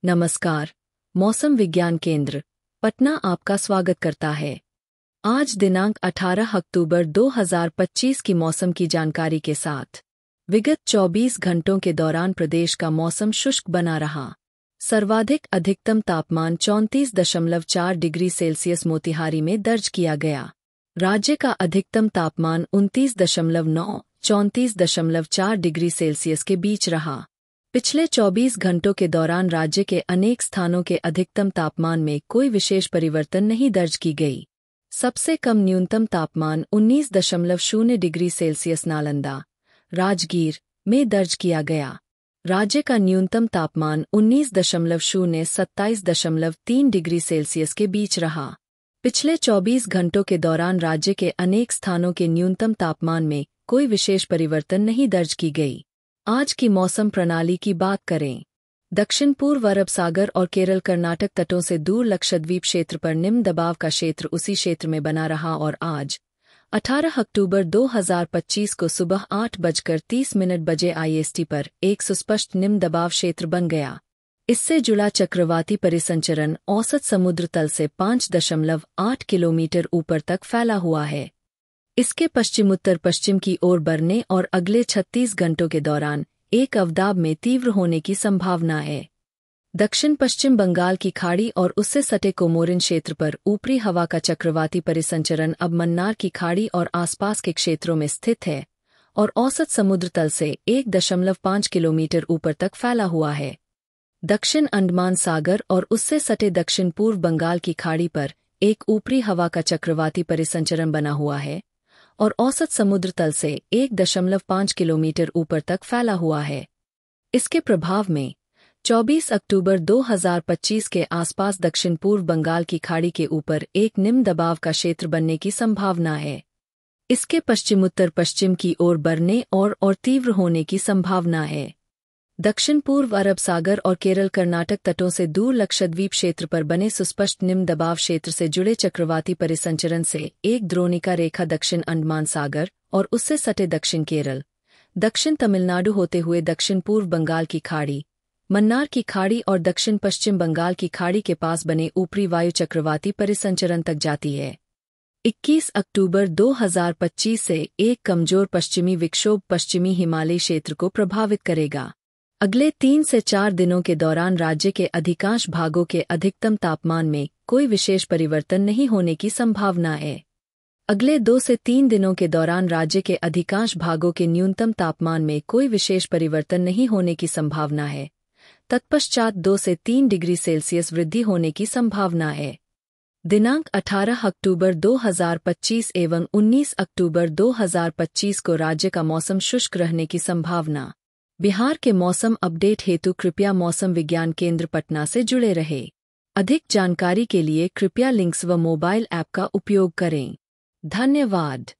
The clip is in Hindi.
नमस्कार। मौसम विज्ञान केंद्र पटना आपका स्वागत करता है। आज दिनांक 18 अक्टूबर 2025 की मौसम की जानकारी के साथ। विगत 24 घंटों के दौरान प्रदेश का मौसम शुष्क बना रहा। सर्वाधिक अधिकतम तापमान 34.4 डिग्री सेल्सियस मोतिहारी में दर्ज किया गया। राज्य का अधिकतम तापमान 29.9 34.4 डिग्री सेल्सियस के बीच रहा। पिछले 24 घंटों के दौरान राज्य के अनेक स्थानों के अधिकतम तापमान में कोई विशेष परिवर्तन नहीं दर्ज की गई। सबसे कम न्यूनतम तापमान 19.0 डिग्री सेल्सियस नालंदा, राजगीर में दर्ज किया गया। राज्य का न्यूनतम तापमान 19.0 27.3 डिग्री सेल्सियस के बीच रहा। पिछले 24 घंटों के दौरान राज्य के अनेक स्थानों के न्यूनतम तापमान में कोई विशेष परिवर्तन नहीं दर्ज की गई। आज की मौसम प्रणाली की बात करें। दक्षिण पूर्व अरब सागर और केरल कर्नाटक तटों से दूर लक्षद्वीप क्षेत्र पर निम्न दबाव का क्षेत्र उसी क्षेत्र में बना रहा और आज 18 अक्टूबर 2025 को सुबह 8:30 बजे IST पर एक सुस्पष्ट निम्न दबाव क्षेत्र बन गया। इससे जुड़ा चक्रवाती परिसंचरण औसत समुद्र तल से 5.8 किलोमीटर ऊपर तक फैला हुआ है। इसके पश्चिम उत्तर पश्चिम की ओर बढ़ने और अगले 36 घंटों के दौरान एक अवदाब में तीव्र होने की संभावना है। दक्षिण पश्चिम बंगाल की खाड़ी और उससे सटे कोमोरिन क्षेत्र पर ऊपरी हवा का चक्रवाती परिसंचरण अब मन्नार की खाड़ी और आसपास के क्षेत्रों में स्थित है और औसत समुद्र तल से 1.5 किलोमीटर ऊपर तक फैला हुआ है। दक्षिण अंडमान सागर और उससे सटे दक्षिण पूर्व बंगाल की खाड़ी पर एक ऊपरी हवा का चक्रवाती परिसंचरण बना हुआ है और औसत समुद्र तल से 1.5 किलोमीटर ऊपर तक फैला हुआ है। इसके प्रभाव में 24 अक्टूबर 2025 के आसपास दक्षिण पूर्व बंगाल की खाड़ी के ऊपर एक निम्न दबाव का क्षेत्र बनने की संभावना है। इसके पश्चिम उत्तर पश्चिम की ओर बढ़ने और तीव्र होने की संभावना है। दक्षिण पूर्व अरब सागर और केरल कर्नाटक तटों से दूर लक्षद्वीप क्षेत्र पर बने सुस्पष्ट निम्न दबाव क्षेत्र से जुड़े चक्रवाती परिसंचरण से एक द्रोणिका रेखा दक्षिण अंडमान सागर और उससे सटे दक्षिण केरल, दक्षिण तमिलनाडु होते हुए दक्षिण पूर्व बंगाल की खाड़ी, मन्नार की खाड़ी और दक्षिण पश्चिम बंगाल की खाड़ी के पास बने ऊपरी वायु चक्रवाती परिसंचरण तक जाती है। 21 अक्टूबर 2025 से एक कमजोर पश्चिमी विक्षोभ पश्चिमी हिमालयी क्षेत्र को प्रभावित करेगा। अगले 3 से 4 दिनों के दौरान राज्य के अधिकांश भागों के अधिकतम तापमान में कोई विशेष परिवर्तन नहीं होने की संभावना है। अगले 2 से 3 दिनों के दौरान राज्य के अधिकांश भागों के न्यूनतम तापमान में कोई विशेष परिवर्तन नहीं होने की संभावना है। तत्पश्चात 2 से 3 डिग्री सेल्सियस वृद्धि होने की संभावना है। दिनांक 18 अक्टूबर 2025 एवं 19 अक्टूबर 2025 को राज्य का मौसम शुष्क रहने की संभावना। बिहार के मौसम अपडेट हेतु कृपया मौसम विज्ञान केंद्र पटना से जुड़े रहे। अधिक जानकारी के लिए कृपया लिंक्स व मोबाइल ऐप का उपयोग करें। धन्यवाद।